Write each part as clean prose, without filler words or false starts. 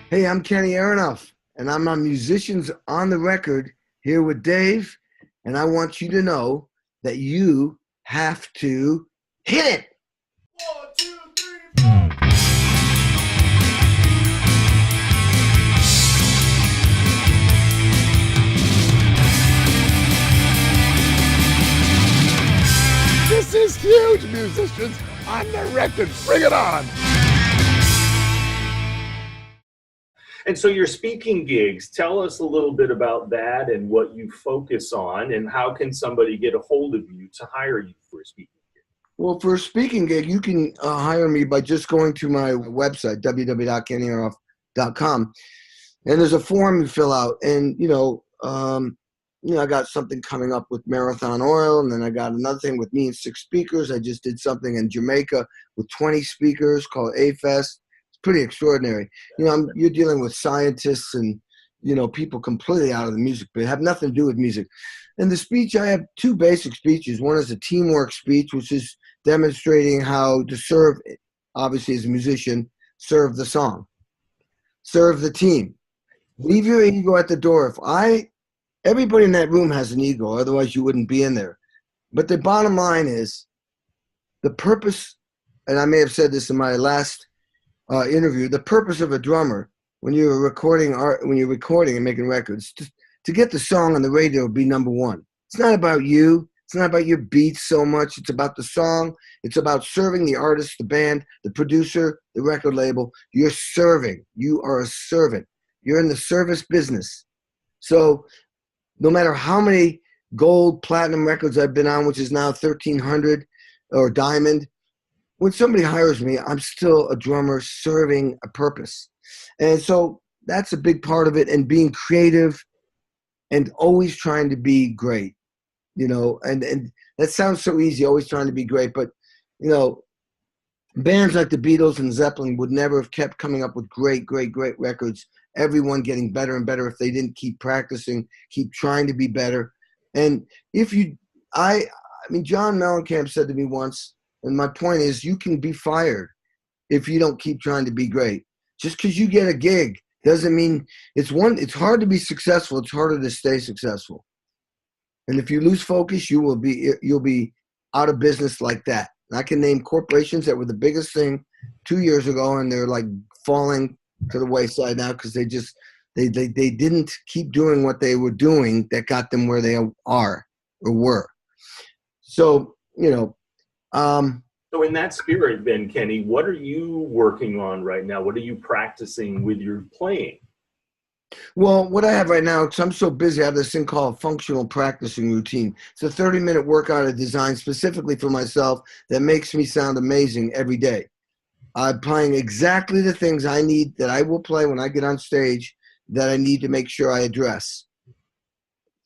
Hey, I'm Kenny Aronoff, and I'm on Musicians on the Record here with Dave, and I want you to know that you have to hit it. 1, 2, 3, 4. This is huge, musicians on the record. Bring it on. And so your speaking gigs, tell us a little bit about that and what you focus on, and how can somebody get a hold of you to hire you for a speaking gig? Well, for a speaking gig, you can hire me by just going to my website, www.kennyaronoff.com, and there's a form you fill out, and I got something coming up with Marathon Oil, and then I got another thing with me and 6 speakers. I just did something in Jamaica with 20 speakers called A-Fest. It's pretty extraordinary. You're dealing with scientists and, people completely out of the music, but have nothing to do with music. In the speech, I have 2 basic speeches. One is a teamwork speech, which is demonstrating how to serve, obviously as a musician, serve the song, serve the team. Leave your ego at the door. Everybody in that room has an ego, otherwise you wouldn't be in there. But the bottom line is the purpose, and I may have said this in my last interview, the purpose of a drummer when you're recording and making records, to get the song on the radio be number one. It's not about you. It's not about your beats so much. It's about the song. It's about serving the artist, the band, the producer, the record label. You're serving. You are a servant. You're in the service business. So no matter how many gold, platinum records I've been on, which is now 1,300, or diamond, when somebody hires me, I'm still a drummer serving a purpose. And so that's a big part of it, and being creative and always trying to be great, and that sounds so easy, always trying to be great. But, bands like the Beatles and Zeppelin would never have kept coming up with great, great, great records, everyone getting better and better, if they didn't keep practicing, keep trying to be better. And John Mellencamp said to me once, and my point is, you can be fired if you don't keep trying to be great. Just because you get a gig doesn't mean it's hard to be successful. It's harder to stay successful. And if you lose focus, you'll be out of business like that. And I can name corporations that were the biggest thing 2 years ago, and they're like falling to the wayside now because they didn't keep doing what they were doing that got them where they are or were. So, So in that spirit, then, Kenny, what are you working on right now? What are you practicing with your playing? Well, what I have right now, because I'm so busy, I have this thing called functional practicing routine. It's a 30-minute workout I designed specifically for myself that makes me sound amazing every day. I'm playing exactly the things I need, that I will play when I get on stage, that I need to make sure I address.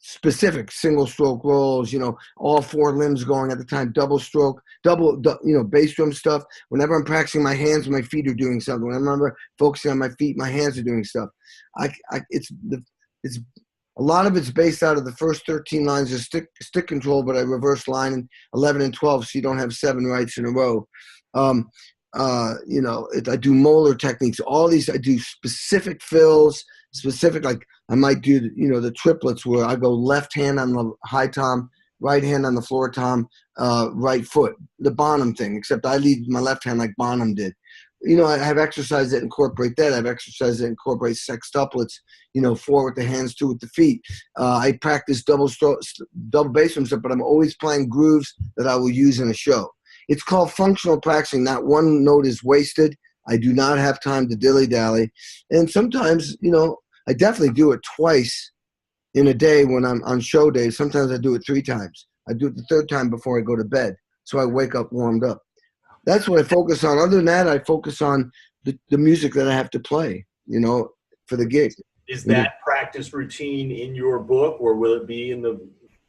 Specific single stroke rolls, all 4 limbs going at the time, double stroke, bass drum stuff. Whenever I'm practicing, my hands and my feet are doing something. When I remember focusing on my feet, my hands are doing stuff. It's a lot of it's based out of the first 13 lines of stick control, but I reverse line in 11 and 12, so you don't have 7 rights in a row. I do molar techniques. All these, I do specific fills, like I might do, the triplets where I go left hand on the high tom, right hand on the floor tom, right foot, the Bonham thing, except I lead my left hand like Bonham did. I have exercises that incorporate that. I have exercises that incorporate sextuplets, 4 with the hands, 2 with the feet. I practice double bass drum stuff, but I'm always playing grooves that I will use in a show. It's called functional practicing. Not one note is wasted. I do not have time to dilly-dally. And sometimes, I definitely do it twice in a day when I'm on show days. Sometimes I do it 3 times. I do it the 3rd time before I go to bed, so I wake up warmed up. That's what I focus on. Other than that, I focus on the music that I have to play, for the gig. Is that practice routine in your book, or will it be in the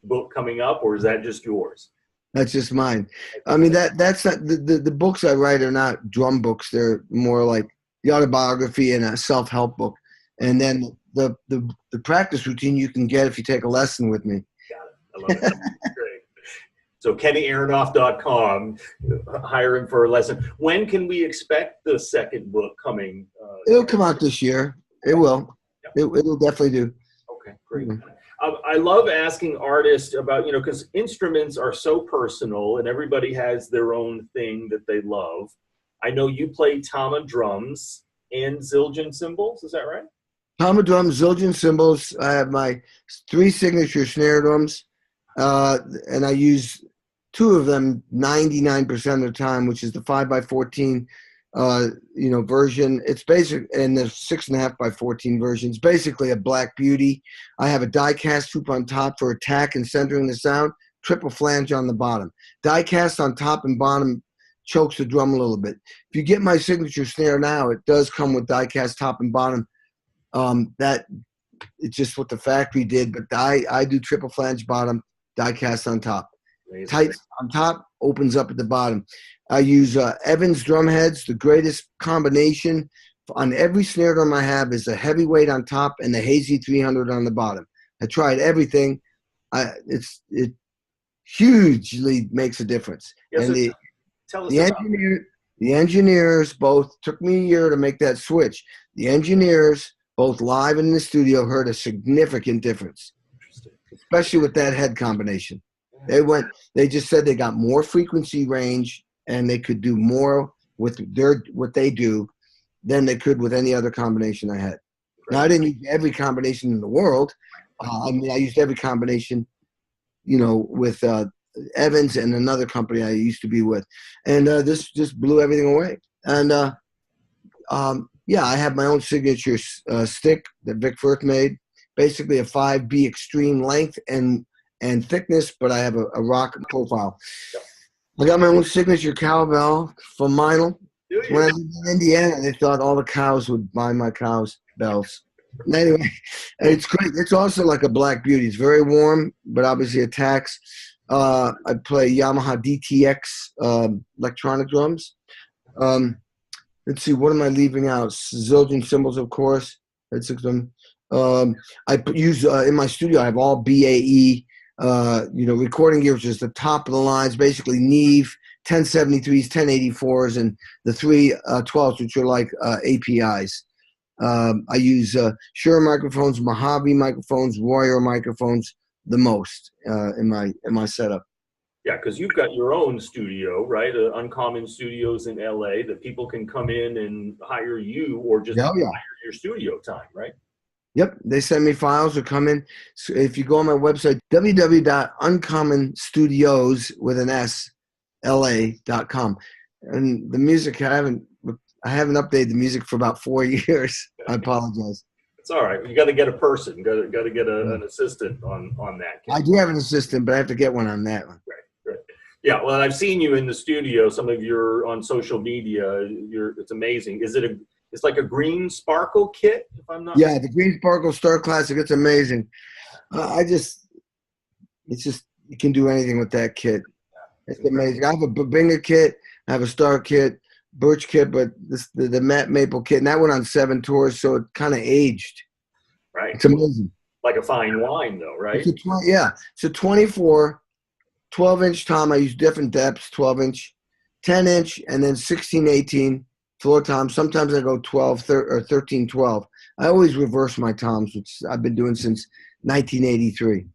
book coming up, or is that just yours? That's just mine. I mean, that's not the books I write are not drum books. They're more like the autobiography and a self-help book. And then the practice routine you can get if you take a lesson with me. Got it. I love it. Great. So KennyAronoff.com, hire him for a lesson. When can we expect the second book coming? It'll come out this year. It will. Yep. It'll definitely do. Okay, great. Mhm. I love asking artists about, because instruments are so personal and everybody has their own thing that they love. I know you play TAMA drums and Zildjian cymbals. Is that right? TAMA drums, Zildjian cymbals. I have my 3 signature snare drums, and I use 2 of them 99% of the time, which is the 5x14, version. It's basic, and the 6.5x14 version. It's basically a Black Beauty. I have a die cast hoop on top for attack and centering the sound. Triple flange on the bottom. Die cast on top and bottom chokes the drum a little bit. If you get my signature snare now, it does come with die cast top and bottom. That it's just what the factory did, but I do triple flange bottom, die cast on top. Amazing. Tight on top, opens up at the bottom. I use Evans drum heads. The greatest combination on every snare drum I have is a heavyweight on top and the Hazy 300 on the bottom. I tried everything. It hugely makes a difference. Yes, And tell us about the engineers both took me a year to make that switch. The engineers, both live and in the studio, heard a significant difference, especially with that head combination. They just said they got more frequency range and they could do more with what they do than they could with any other combination I had. Now, I didn't use every combination in the world. I used every combination, with Evans and another company I used to be with. And this just blew everything away. And, I have my own signature stick that Vic Firth made, basically a 5B extreme length and thickness, but I have a rock profile. I got my own signature cowbell from Meinl. When I lived in Indiana, they thought all the cows would buy my cows' bells. Anyway, it's great. It's also like a Black Beauty. It's very warm, but obviously attacks. I play Yamaha DTX electronic drums. Let's see, what am I leaving out? Zildjian cymbals, of course. That's them. I use in my studio. I have all BAE, recording gear, which is the top of the lines, basically Neve, 1073s, 1084s, and the 312s, which are like APIs. I use Shure microphones, Mojave microphones, Royer microphones the most in my setup. Yeah, because you've got your own studio, right? Uncommon Studios in LA that people can come in and hire you or just hire your studio time, right? Yep, they send me files or come in. So if you go on my website, www.uncommonstudios.com, and the music I haven't updated the music for about 4 years. I apologize. It's all right. You got to get a person. Got to get an assistant on that. I do have an assistant, but I have to get one on that one. Right. Yeah. Well, I've seen you in the studio. Some of you're on social media. It's amazing. It's like a green sparkle kit, if I'm not. Yeah, the Green Sparkle Star Classic. It's amazing. You can do anything with that kit. It's amazing. I have a Babinga kit. I have a Star kit, Birch kit, but the Matte Maple kit, and that went on 7 tours, so it kind of aged. Right. It's amazing. Like a fine wine, though, right? It's a 24, 12-inch tom. I use different depths, 12-inch, 10-inch, and then 16, 18 floor toms. Sometimes I go 12 or 13, 12. I always reverse my toms, which I've been doing since 1983.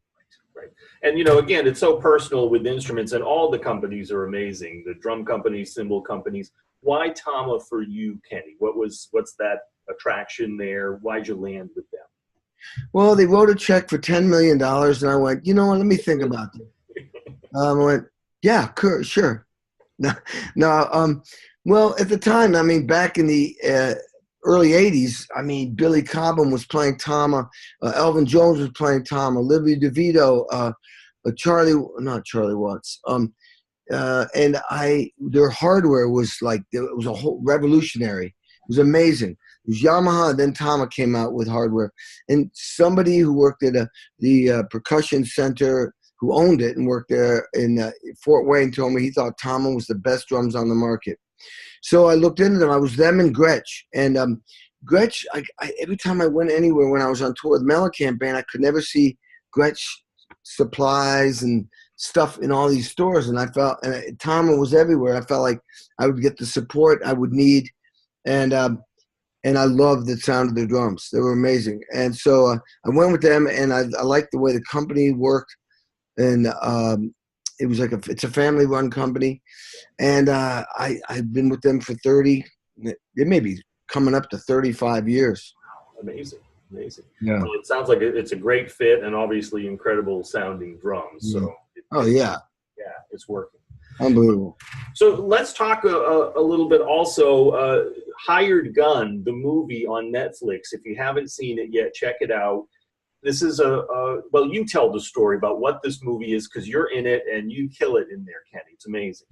Right. And, again, it's so personal with instruments, and all the companies are amazing. The drum companies, cymbal companies. Why TAMA for you, Kenny? What's that attraction there? Why'd you land with them? Well, they wrote a check for $10 million, and I went, you know what, let me think about it. I went, yeah, sure. Well, at the time, back in the early 80s, Billy Cobham was playing TAMA, Elvin Jones was playing TAMA, Olivia DeVito, not Charlie Watts. And their hardware was it was a whole revolutionary. It was amazing. It was Yamaha, then TAMA came out with hardware. And somebody who worked at the percussion center, who owned it and worked there in Fort Wayne, told me he thought TAMA was the best drums on the market. So I looked into them. I was them and Gretsch. And Gretsch, every time I went anywhere when I was on tour with Mellencamp band, I could never see Gretsch supplies and stuff in all these stores. And I felt, TAMA was everywhere. I felt like I would get the support I would need. And and I loved the sound of the drums. They were amazing. And so I went with them, and I liked the way the company worked. And it was like it's a family-run company. And I've been with them for 30, it may be coming up to 35 years. Amazing. Amazing. Yeah. Well, it sounds like it's a great fit and obviously incredible sounding drums. So yeah, it's working. Unbelievable. So let's talk a little bit also. Hired Gun, the movie on Netflix. If you haven't seen it yet, check it out. This is well, you tell the story about what this movie is, because you're in it and you kill it in there, Kenny. It's amazing.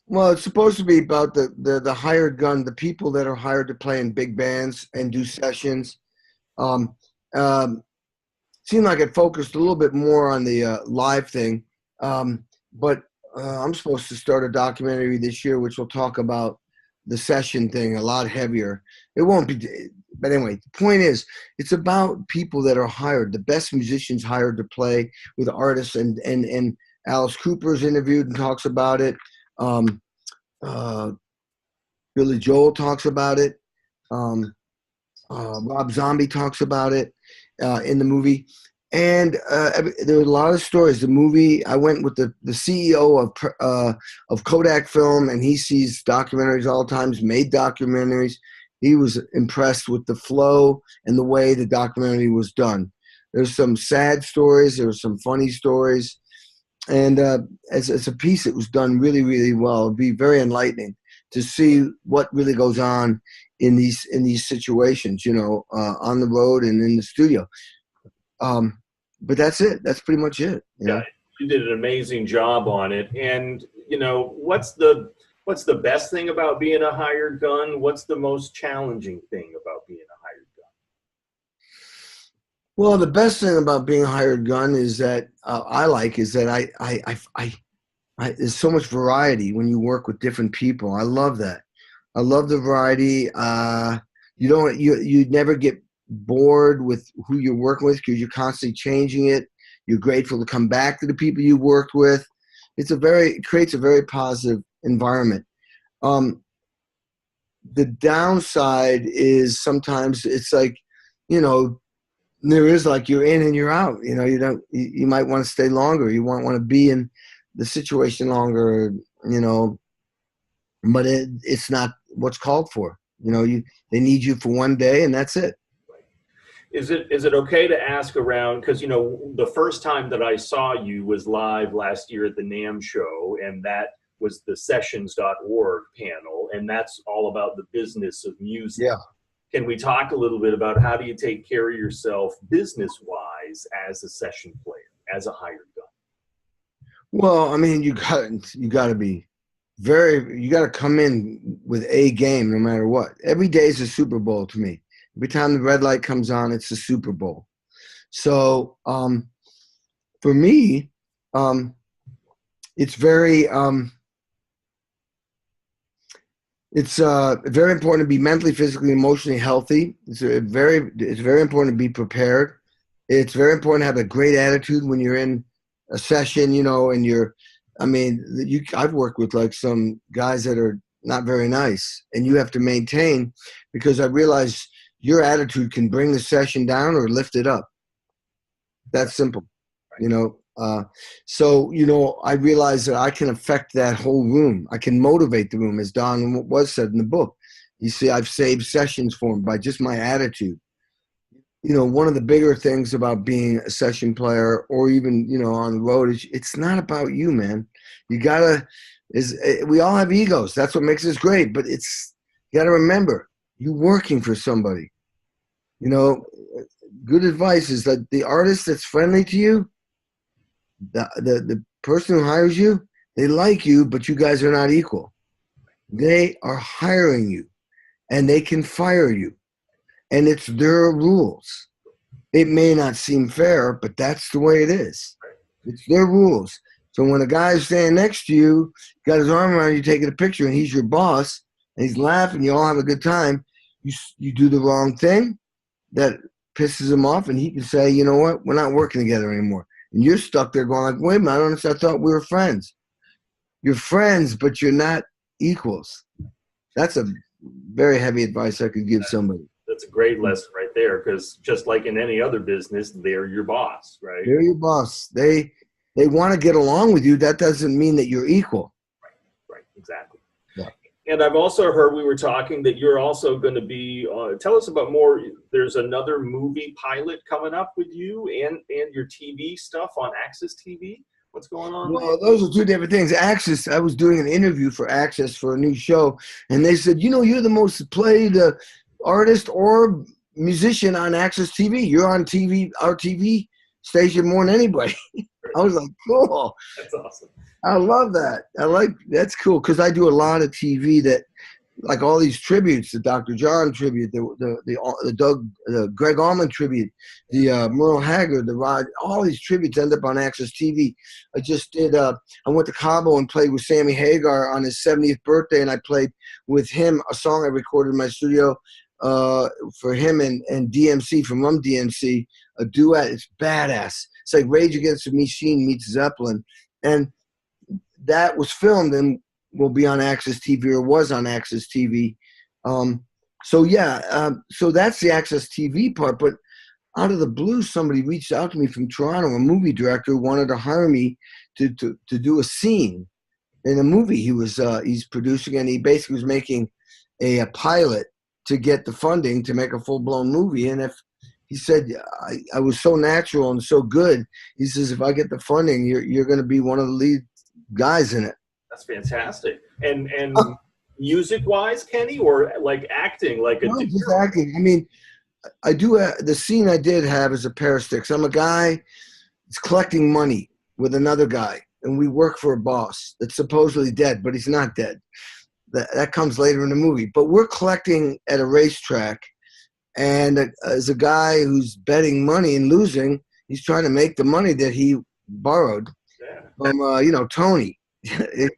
Well, it's supposed to be about the hired gun, the people that are hired to play in big bands and do sessions. Seemed like it focused a little bit more on the live thing, but I'm supposed to start a documentary this year which will talk about the session thing a lot heavier. It won't be, but anyway, the point is, it's about people that are hired, the best musicians hired to play with artists, and Alice Cooper's interviewed and talks about it. Billy Joel talks about it. Rob Zombie talks about it in the movie. And there were a lot of stories. The movie, I went with the CEO of Kodak Film, and he sees documentaries all the time, made documentaries. He was impressed with the flow and the way the documentary was done. There's some sad stories. There were some funny stories. And as a piece, it was done really, really well. It'd be very enlightening to see what really goes on in these situations, on the road and in the studio. But that's it. That's pretty much it. Yeah, you did an amazing job on it. And what's the best thing about being a hired gun? What's the most challenging thing about being a hired gun? Well, the best thing about being a hired gun is that there's so much variety when you work with different people. I love that. I love the variety. You never get bored with who you're working with because you're constantly changing it. You're grateful to come back to the people you worked with. It creates a very positive environment. The downside is sometimes it's like, there is like you're in and you're out. You might want to stay longer. You want to be in the situation longer, but it's not what's called for. They need you for one day and that's it. Is it okay to ask around, because the first time that I saw you was live last year at the NAMM show, and that was the sessions.org panel, and that's all about the business of music. Yeah. Can we talk a little bit about how do you take care of yourself business-wise as a session player, as a hired gun? Well, I mean, you got to come in with a game no matter what. Every day is a Super Bowl to me. Every time the red light comes on, it's the Super Bowl. So for me, it's very important to be mentally, physically, emotionally healthy. It's very important to be prepared. It's very important to have a great attitude when you're in a session, and I've worked with like some guys that are not very nice, and you have to maintain, because I realize your attitude can bring the session down or lift it up. That's simple, So, I realize that I can affect that whole room. I can motivate the room, as Don was said in the book. You see, I've saved sessions for him by just my attitude. One of the bigger things about being a session player, or even, on the road, is it's not about you, man. We all have egos. That's what makes us great. But you got to remember, you're working for somebody. Good advice is that the artist that's friendly to you, the person who hires you, they like you, but you guys are not equal. They are hiring you, and they can fire you, and it's their rules. It may not seem fair, but that's the way it is. It's their rules. So when a guy's standing next to you, got his arm around you, taking a picture, and he's your boss, and he's laughing, you all have a good time, you do the wrong thing, that pisses him off, and he can say, you know what, we're not working together anymore. And you're stuck there going like, wait a minute, I don't understand. I thought we were friends. You're friends, but you're not equals. That's a very heavy advice I could give somebody. That's a great lesson right there, because just like in any other business, they're your boss, right? They're your boss. They want to get along with you. That doesn't mean that you're equal. Right, exactly. Yeah. And I've also heard, we were talking, that you're also going to be, tell us about more, there's another movie pilot coming up with you and your TV stuff on Access TV. What's going on? Well, those are two different things. Access, I was doing an interview for Access for a new show, and they said, you're the most played artist or musician on Access TV. You're on TV, our TV station, more than anybody. I was like, cool. That's awesome. I love that. That's cool, because I do a lot of TV that, like all these tributes, the Dr. John tribute, the Greg Allman tribute, the Merle Haggard, the Rod, all these tributes end up on Access TV. I just did, I went to Cabo and played with Sammy Hagar on his 70th birthday, and I played with him a song I recorded in my studio for him and DMC from Rum DMC, a duet. It's badass. It's like Rage Against the Machine meets Zeppelin. And that was filmed and will be on Access TV, or was on Access TV. So that's the Access TV part. But out of the blue, somebody reached out to me from Toronto, a movie director who wanted to hire me to do a scene in a movie he's producing, and he basically was making a pilot to get the funding to make a full-blown movie. And if he said I was so natural and so good, he says, if I get the funding, you're going to be one of the lead guys in it. That's fantastic. And music-wise, Kenny, or like acting, like no, just acting. I mean, I do the scene I did have is a pair of sticks. I'm a guy that's collecting money with another guy, and we work for a boss that's supposedly dead, but he's not dead. That comes later in the movie. But we're collecting at a racetrack, and as a guy who's betting money and losing, he's trying to make the money that he borrowed from Tony.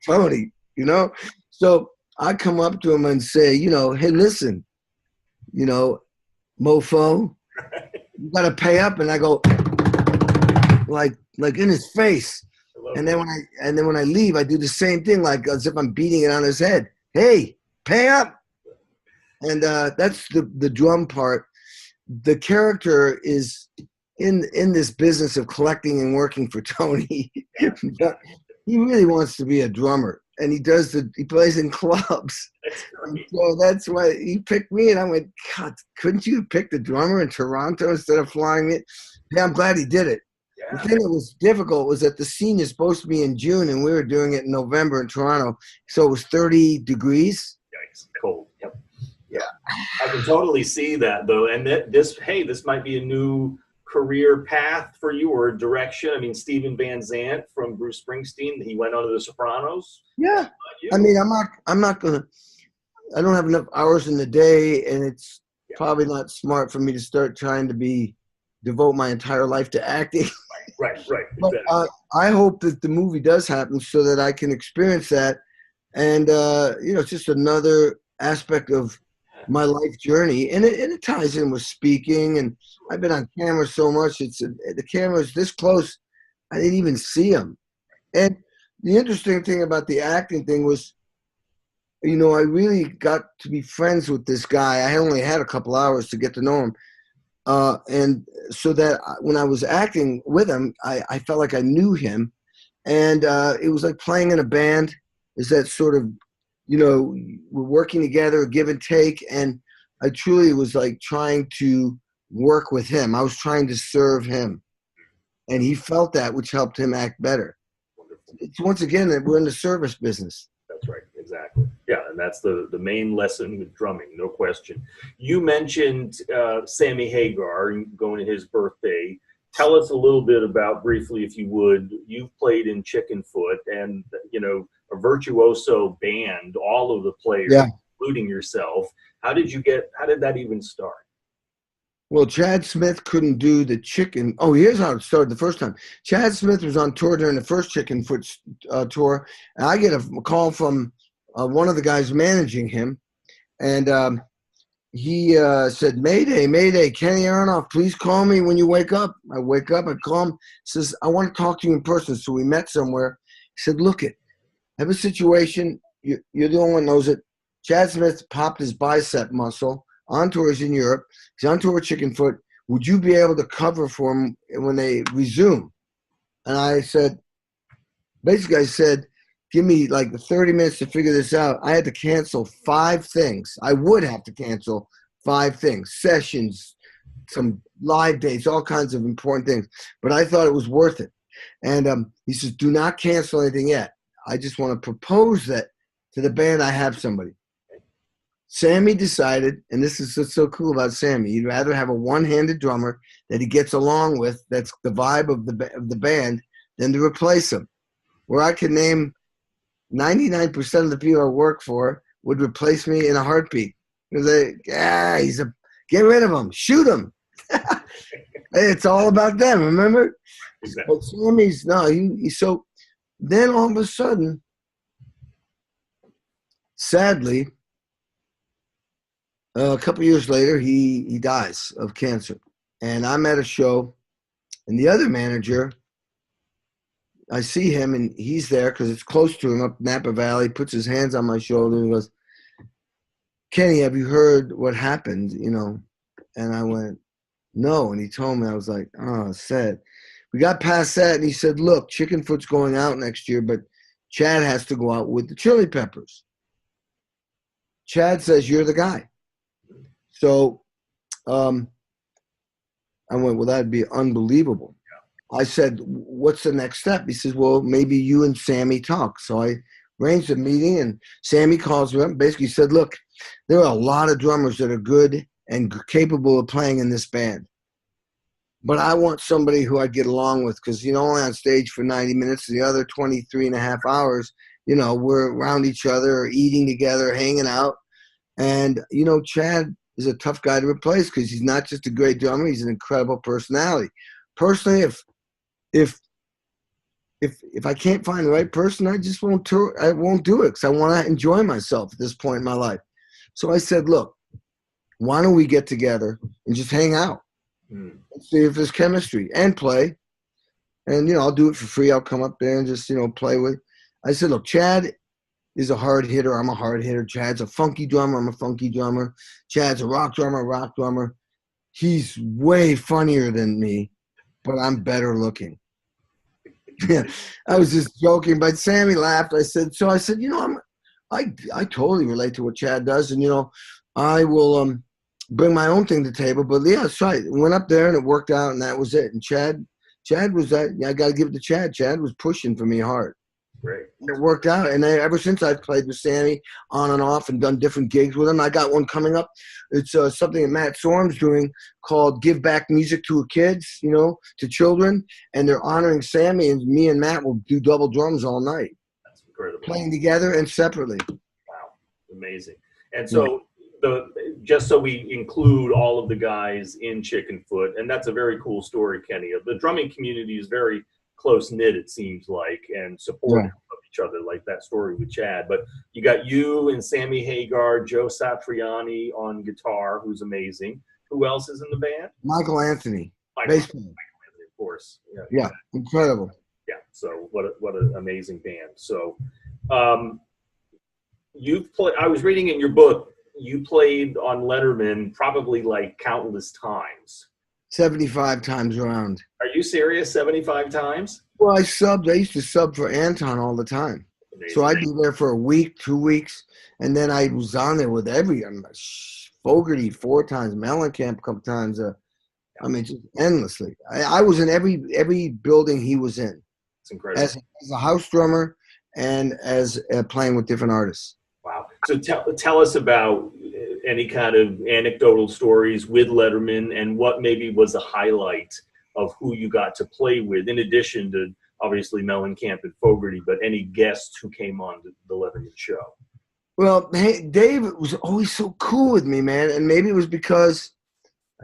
Tony, So I come up to him and say, hey, listen, mofo, you got to pay up. And I go like in his face. And then when I leave, I do the same thing, like as if I'm beating it on his head. Hey, pay up. And that's the drum part. The character is in this business of collecting and working for Tony. He really wants to be a drummer, and he plays in clubs. So that's why he picked me, and I went, God, couldn't you pick the drummer in Toronto instead of flying it? Yeah, I'm glad he did it. Yeah. The thing that was difficult was that the scene is supposed to be in June, and we were doing it in November in Toronto, so it was 30 degrees. Yikes, cold. Yep. Yeah, I can totally see that, though. And this might be a new career path for you, or a direction. I mean, Steven Van Zandt from Bruce Springsteen, he went on to The Sopranos. Yeah. I mean, I'm not going to, I don't have enough hours in the day, and it's probably not smart for me to start trying to devote my entire life to acting. Right. But I hope that the movie does happen so that I can experience that. And, it's just another aspect of my life journey, and it ties in with speaking, and I've been on camera so much. The camera's this close, I didn't even see them. And the interesting thing about the acting thing was, I really got to be friends with this guy. I only had a couple hours to get to know him, and so that when I was acting with him, I felt like I knew him, and it was like playing in a band. Is that sort of, we're working together, give and take, and I truly was like trying to work with him. I was trying to serve him, and he felt that, which helped him act better. It's, once again, that we're in the service business. That's right, exactly. Yeah, and that's the main lesson with drumming, no question. You mentioned Sammy Hagar going to his birthday. Tell us a little bit about, briefly, if you would, you've played in Chickenfoot, and, a virtuoso band, all of the players, including yourself. How did that even start? Well, Chad Smith couldn't do the chicken. Oh, here's how it started the first time. Chad Smith was on tour during the first Chickenfoot tour, and I get a call from one of the guys managing him, and he said, Mayday, Mayday, Kenny Aronoff, please call me when you wake up. I wake up, I call him, says, I want to talk to you in person. So we met somewhere. He said, look, I have a situation. You're the only one who knows it. Chad Smith popped his bicep muscle on tours in Europe. He's on tour with Chickenfoot. Would you be able to cover for him when they resume? And I said, basically, I said, give me like 30 minutes to figure this out. I had to cancel 5 things. I would have to cancel 5 things, sessions, some live dates, all kinds of important things. But I thought it was worth it. And he says, do not cancel anything yet. I just want to propose that to the band. I have somebody. Sammy decided, and this is what's so cool about Sammy, he'd rather have a one-handed drummer that he gets along with, that's the vibe of the band, than to replace him. Where I could name 99% of the people I work for would replace me in a heartbeat. They, get rid of him, shoot him. It's all about them, remember? Exactly. But Sammy's, no, he's so, then all of a sudden, sadly, a couple years later, he dies of cancer. And I'm at a show, and the other manager, I see him, and he's there because it's close to him up Napa Valley, puts his hands on my shoulder and goes, Kenny, have you heard what happened? You know, and I went, no. And he told me, I was like, oh, sad. We got past that, and he said, look, Chickenfoot's going out next year, but Chad has to go out with the Chili Peppers. Chad says, you're the guy. So I went, well, that'd be unbelievable. I said, what's the next step? He says, well, maybe you and Sammy talk. So I arranged a meeting, and Sammy calls me up and basically said, look, there are a lot of drummers that are good and capable of playing in this band. But I want somebody who I get along with because, you know, only on stage for 90 minutes, the other 23 and a half hours, you know, we're around each other, eating together, hanging out. And, you know, Chad is a tough guy to replace because he's not just a great drummer, he's an incredible personality. Personally, if I can't find the right person, I just won't tour. I won't do it because I want to enjoy myself at this point in my life. So I said, look, why don't we get together and just hang out and see if there's chemistry and play. And, you know, I'll do it for free. I'll come up there and just, you know, play with. I said, look, Chad is a hard hitter. I'm a hard hitter. Chad's a funky drummer. I'm a funky drummer. Chad's a rock drummer. He's way funnier than me, but I'm better looking. Yeah, I was just joking, but Sammy laughed. I said, you know, I totally relate to what Chad does, and, you know, I will bring my own thing to the table. But yeah, that's right. Went up there and it worked out, and that was it. And Chad was that. I got to give it to Chad. Chad was pushing for me hard. Great. It worked out, and ever since I've played with Sammy on and off and done different gigs with him. I got one coming up. It's something that Matt Sorm's doing called Give Back Music to Kids, you know, to children, and they're honoring Sammy, and me and Matt will do double drums all night. That's incredible. Playing together and separately. Wow, amazing. And so just so we include all of the guys in Chickenfoot, and that's a very cool story, Kenny. The drumming community is very close-knit, it seems like, and supportive of each other, like that story with Chad. But you got you and Sammy Hagar, Joe Satriani on guitar, who's amazing. Who else is in the band? Michael Anthony, Michael Anthony, of course. Yeah, incredible. Yeah, so what an amazing band. So you've played, I was reading in your book, you played on Letterman probably like countless times. 75 times around. Are you serious? 75 times? Well, I used to sub for Anton all the time. Amazing. So I'd be there for a week, 2 weeks, and then I was on there with Fogerty 4 times, Mellencamp a couple times. I mean, just endlessly. I was in every building he was in. It's incredible. As a house drummer and as playing with different artists. Wow. So tell us about any kind of anecdotal stories with Letterman and what maybe was a highlight of who you got to play with, in addition to obviously Mellencamp and Fogerty, but any guests who came on the Letterman show. Well, hey, Dave was always so cool with me, man. And maybe it was because,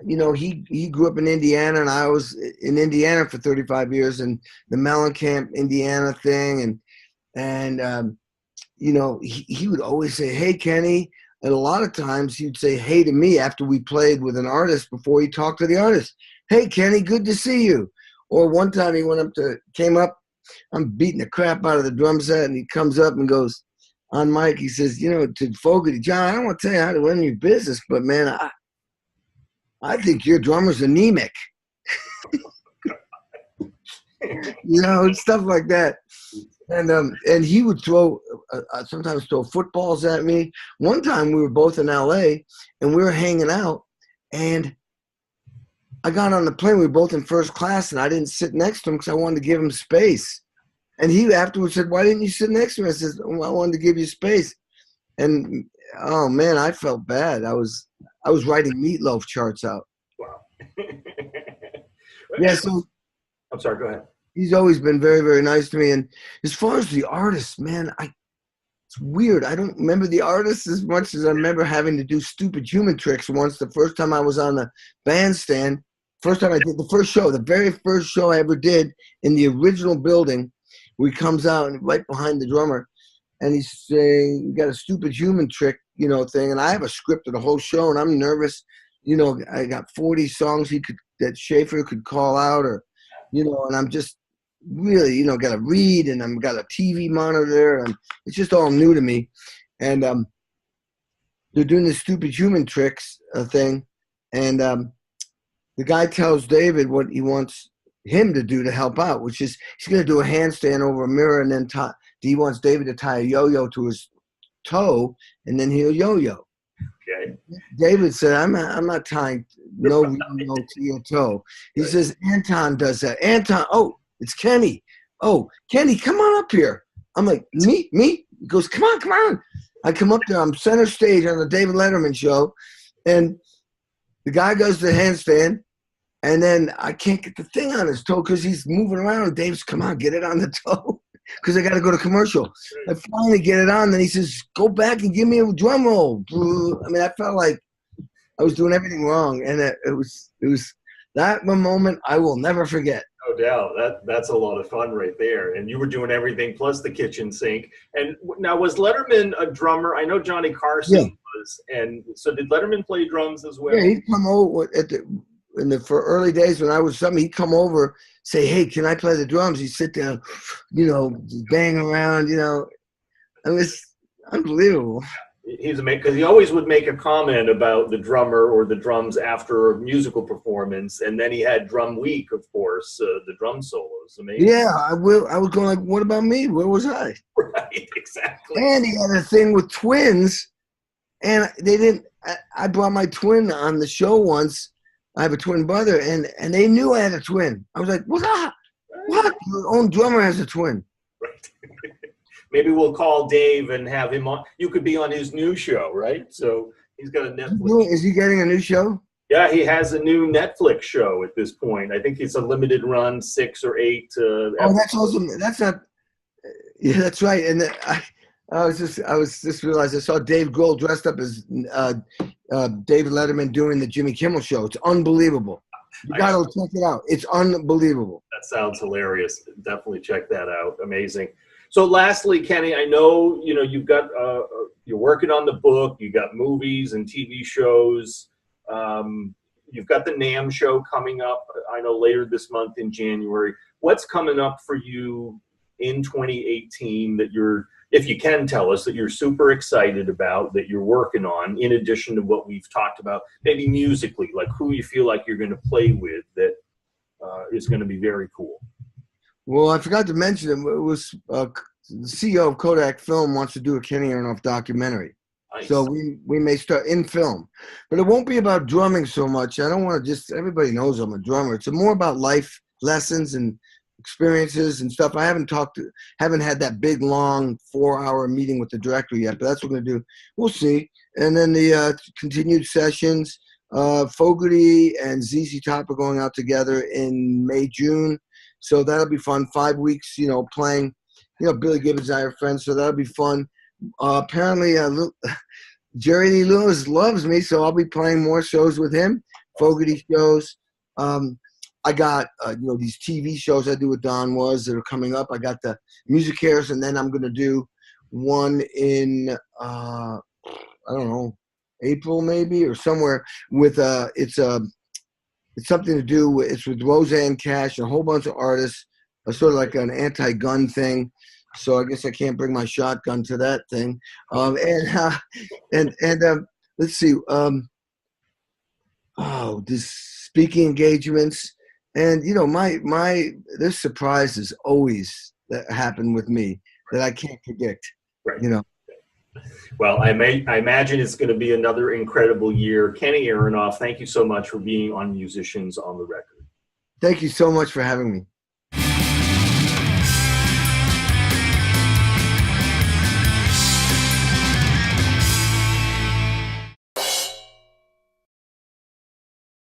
you know, he grew up in Indiana, and I was in Indiana for 35 years, and the Mellencamp Indiana thing. And you know, he would always say, hey, Kenny. And a lot of times he'd say, hey, to me after we played with an artist before he talked to the artist. Hey, Kenny, good to see you. Or one time he came up, I'm beating the crap out of the drum set, and he comes up and goes, on mic, he says, to Fogerty, John, I don't want to tell you how to run your business, but man, I think your drummer's anemic. Stuff like that. And he would sometimes throw footballs at me. One time we were both in LA and we were hanging out, and I got on the plane. We were both in first class, and I didn't sit next to him because I wanted to give him space. And he afterwards said, "Why didn't you sit next to me?" I said, "Well, I wanted to give you space." And oh man, I felt bad. I was writing Meatloaf charts out. Wow. Yeah. So I'm sorry. Go ahead. He's always been very, very nice to me. And as far as the artists, man, it's weird. I don't remember the artists as much as I remember having to do stupid human tricks once. The first time I was on the bandstand, first time I did the first show, the very first show I ever did in the original building, where he comes out and right behind the drummer, and he's saying, "You got a stupid human trick, thing." And I have a script of the whole show, and I'm nervous. I got 40 songs that Schaefer could call out, or, and I'm just really, got to read, and I've got a TV monitor, and it's just all new to me. And they're doing this stupid human tricks thing, and the guy tells David what he wants him to do to help out, which is he's going to do a handstand over a mirror, and then he wants David to tie a yo-yo to his toe, and then he'll yo-yo. Okay. David said, I'm not tying no to your toe. He says, Anton does that. Anton, oh, it's Kenny. Oh, Kenny, come on up here. I'm like, me? He goes, come on. I come up there. I'm center stage on the David Letterman show, and the guy does the handstand, and then I can't get the thing on his toe because he's moving around. Dave's, come on, get it on the toe because I got to go to commercial. I finally get it on. Then he says, go back and give me a drum roll. I mean, I felt like I was doing everything wrong, and it was that one moment I will never forget. No doubt. That's a lot of fun right there. And you were doing everything plus the kitchen sink. And now, was Letterman a drummer? I know Johnny Carson was. And so did Letterman play drums as well? Yeah, he'd come over for early days when I was something. He'd come over, say, "Hey, can I play the drums?" He'd sit down, bang around. It was unbelievable. He's amazing because he always would make a comment about the drummer or the drums after a musical performance, and then he had Drum Week, of course, the drum solos. Amazing. Yeah, I was going like, what about me? Where was I? Right, exactly. And he had a thing with twins, and they didn't. I brought my twin on the show once. I have a twin brother, and they knew I had a twin. I was like, what? Your own drummer has a twin. Right. Maybe we'll call Dave and have him on. You could be on his new show, right? So he's got a Netflix. Is he getting a new show? Yeah, he has a new Netflix show at this point. I think it's a limited run, 6 or 8. That's awesome. That's not. Yeah, that's right. And I was just realized I saw Dave Grohl dressed up as David Letterman doing the Jimmy Kimmel show. It's unbelievable. You got to check it out. It's unbelievable. That sounds hilarious. Definitely check that out. Amazing. So lastly, Kenny, I know, you've got, you're working on the book, you got movies and TV shows. You've got the NAMM show coming up, I know, later this month in January. What's coming up for you in 2018 that if you can tell us, that you're super excited about, that you're working on, in addition to what we've talked about, maybe musically, like who you feel like you're going to play with that is going to be very cool? Well, I forgot to mention it was the CEO of Kodak Film wants to do a Kenny Aronoff documentary. Nice. So we may start in film. But it won't be about drumming so much. I don't want to everybody knows I'm a drummer. It's more about life lessons and experiences and stuff. I haven't had that big, long 4-hour meeting with the director yet, but that's what we're going to do. We'll see. And then the continued sessions, Fogerty and ZZ Top are going out together in May, June. So that'll be fun. 5 weeks, playing. Billy Gibbons and I are friends, so that'll be fun. Apparently, Jerry Lee Lewis loves me, so I'll be playing more shows with him. Fogerty shows. I got these TV shows I do with Don Was that are coming up. I got the Music Cares, and then I'm going to do one in I don't know, April maybe or somewhere with it's something to do. It's with Roseanne Cash and a whole bunch of artists. Sort of like an anti-gun thing. so I guess I can't bring my shotgun to that thing. Let's see. This speaking engagements, and there's surprises always that happen with me that I can't predict. Right. Well, I imagine it's going to be another incredible year. Kenny Aronoff, thank you so much for being on Musicians on the Record. Thank you so much for having me.